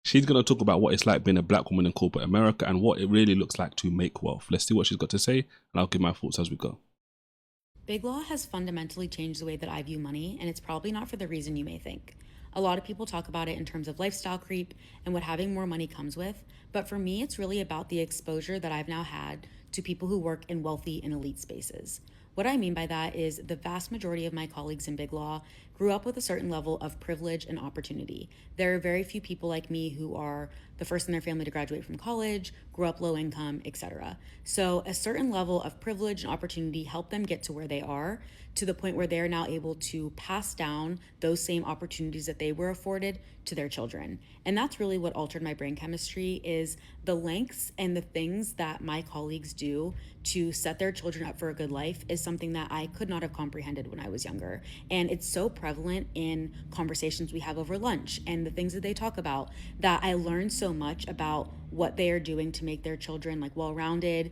She's going to talk about what it's like being a black woman in corporate America and what it really looks like to make wealth. Let's see what she's got to say, and I'll give my thoughts as we go. Big Law has fundamentally changed the way that I view money, and it's probably not for the reason you may think. A lot of people talk about it in terms of lifestyle creep and what having more money comes with, but for me, it's really about the exposure that I've now had to people who work in wealthy and elite spaces. What I mean by that is the vast majority of my colleagues in Big Law grew up with a certain level of privilege and opportunity. There are very few people like me who are the first in their family to graduate from college, grew up low income, etc. So a certain level of privilege and opportunity helped them get to where they are, to the point where they are now able to pass down those same opportunities that they were afforded to their children. And that's really what altered my brain chemistry, is the lengths and the things that my colleagues do to set their children up for a good life is something that I could not have comprehended when I was younger. And it's so prevalent in conversations we have over lunch and the things that they talk about, that I learned so much about what they are doing to make their children like well-rounded,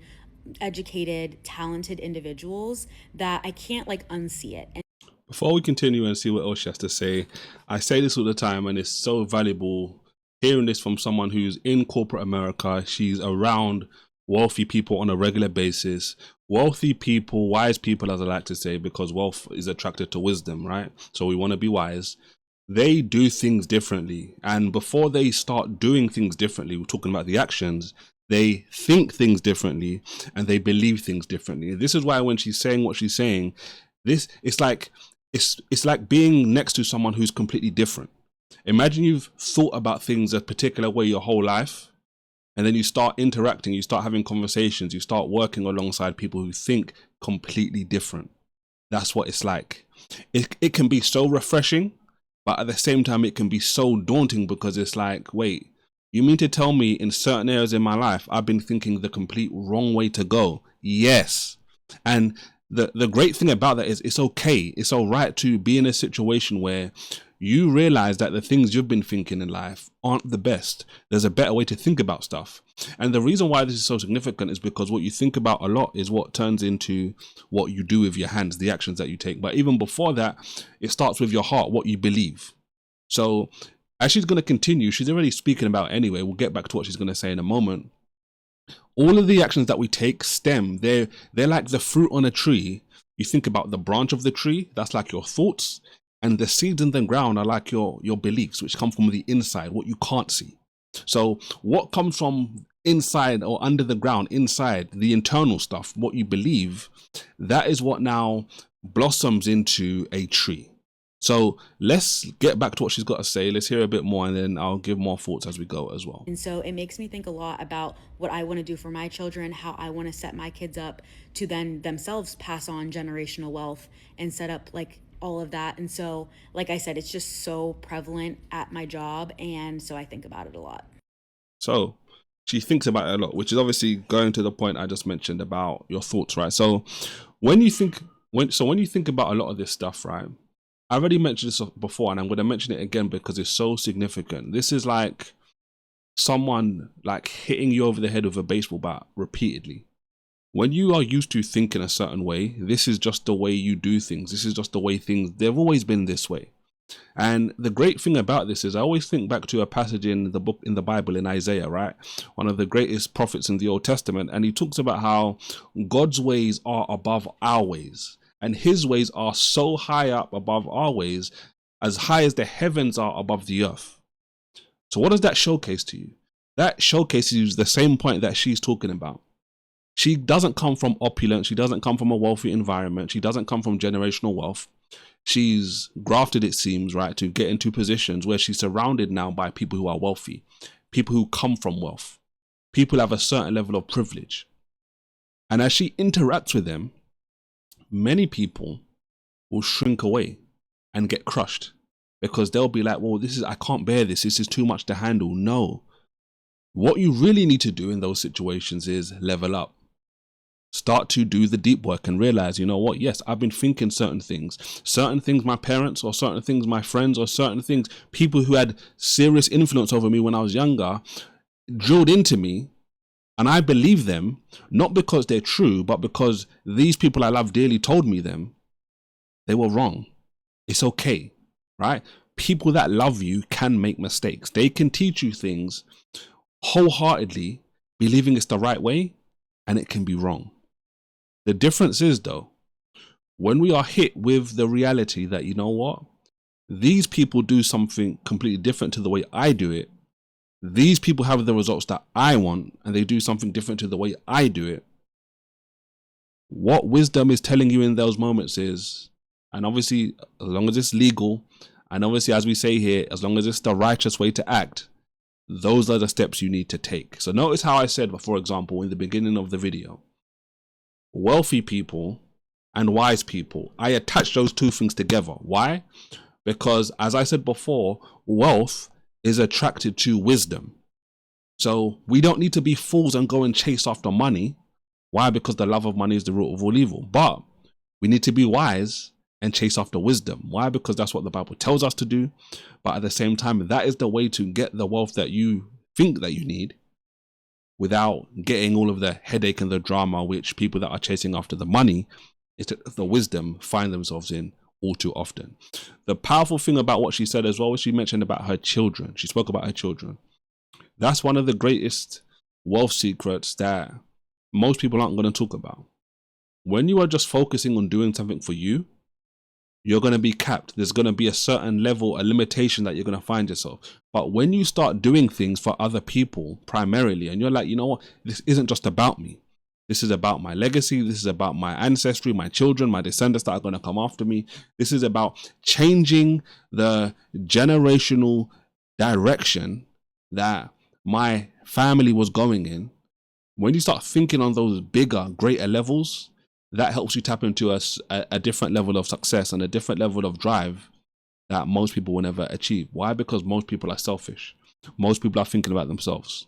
educated, talented individuals, that I can't like unsee it. And Before we continue and see what else she has to say, I say this all the time, and it's so valuable hearing this from someone who's in corporate America. She's around wealthy people on a regular basis. Wealthy people, wise people, as I like to say, because wealth is attracted to wisdom, right? So we want to be wise. They do things differently. And before they start doing things differently, we're talking about the actions, they think things differently and they believe things differently. This is why when she's saying what she's saying, it's like being next to someone who's completely different. Imagine you've thought about things a particular way your whole life, and then you start interacting, you start having conversations, you start working alongside people who think completely different. That's what it's like. It can be so refreshing, but at the same time, it can be so daunting, because it's like, wait, you mean to tell me in certain areas in my life, I've been thinking the complete wrong way to go? Yes. And the great thing about that is it's okay. It's all right to be in a situation where you realize that the things you've been thinking in life aren't the best. There's a better way to think about stuff. And the reason why this is so significant is because what you think about a lot is what turns into what you do with your hands, the actions that you take. But even before that, it starts with your heart, what you believe. So as she's going to continue, she's already speaking about anyway. We'll get back to what she's going to say in a moment. All of the actions that we take they're like the fruit on a tree. You think about the branch of the tree, that's like your thoughts, and the seeds in the ground are like your beliefs, which come from the inside, what you can't see. So what comes from inside or under the ground, inside, the internal stuff, what you believe, that is what now blossoms into a tree. So let's get back to what she's got to say. Let's hear a bit more, and then I'll give more thoughts as we go as well. And so it makes me think a lot about what I want to do for my children, how I want to set my kids up to then themselves pass on generational wealth and set up like all of that. And so, like I said, it's just so prevalent at my job. And so I think about it a lot. So she thinks about it a lot, which is obviously going to the point I just mentioned about your thoughts, right? So when you think about a lot of this stuff, right? I already mentioned this before, and I'm going to mention it again because it's so significant. This is like someone like hitting you over the head with a baseball bat repeatedly. When you are used to thinking a certain way, this is just the way you do things. This is just the way they've always been this way. And the great thing about this is I always think back to a passage in the Bible in Isaiah, right? One of the greatest prophets in the Old Testament. And he talks about how God's ways are above our ways. And his ways are so high up above our ways, as high as the heavens are above the earth. So what does that showcase to you? That showcases the same point that she's talking about. She doesn't come from opulence. She doesn't come from a wealthy environment. She doesn't come from generational wealth. She's grafted, it seems, right, to get into positions where she's surrounded now by people who are wealthy, people who come from wealth, people who have a certain level of privilege. And as she interacts with them, many people will shrink away and get crushed because they'll be like, well, I can't bear this. This is too much to handle. No. What you really need to do in those situations is level up. Start to do the deep work and realize, you know what? Yes, I've been thinking certain things my parents, or certain things my friends, or certain things people who had serious influence over me when I was younger drilled into me. And I believe them, not because they're true, but because these people I love dearly told me them. They were wrong. It's okay, right? people that love you can make mistakes. They can teach you things wholeheartedly, believing it's the right way, and it can be wrong. The difference is, though, when we are hit with the reality that, you know what, these people do something completely different to the way I do it. These people have the results that I want, and they do something different to the way I do it. What wisdom is telling you in those moments is, and obviously, as long as it's legal, and obviously, as we say here, as long as it's the righteous way to act, those are the steps you need to take. So notice how I said, for example, in the beginning of the video, wealthy people and wise people, I attach those two things together. Why? Because as I said before, wealth is attracted to wisdom. So we don't need to be fools and go and chase after money. Why? Because the love of money is the root of all evil. But we need to be wise and chase after wisdom. Why? Because that's what the Bible tells us to do. But at the same time, that is the way to get the wealth that you think that you need without getting all of the headache and the drama which people that are chasing after the money, the wisdom, find themselves in all too often. The powerful thing about what she said as well, she mentioned about her children. She spoke about her children. That's one of the greatest wealth secrets that most people aren't going to talk about. When you are just focusing on doing something for you, you're going to be capped. There's going to be a certain level, a limitation that you're going to find yourself. But when you start doing things for other people primarily, and you're like, you know what, this isn't just about me. This is about my legacy. This is about my ancestry, my children, my descendants that are going to come after me. This is about changing the generational direction that my family was going in. When you start thinking on those bigger, greater levels, that helps you tap into a different level of success and a different level of drive that most people will never achieve. Why? Because most people are selfish. Most people are thinking about themselves.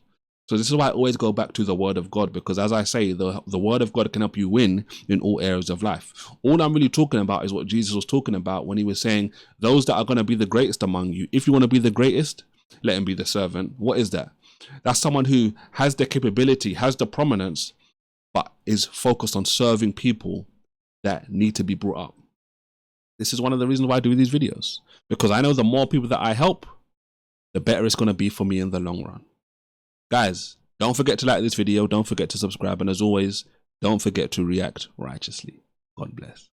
So this is why I always go back to the word of God, because as I say, the word of God can help you win in all areas of life. All I'm really talking about is what Jesus was talking about when he was saying, those that are going to be the greatest among you, if you want to be the greatest, let him be the servant. What is that? That's someone who has the capability, has the prominence, but is focused on serving people that need to be brought up. This is one of the reasons why I do these videos, because I know the more people that I help, the better it's going to be for me in the long run. Guys, don't forget to like this video. Don't forget to subscribe. And as always, don't forget to react righteously. God bless.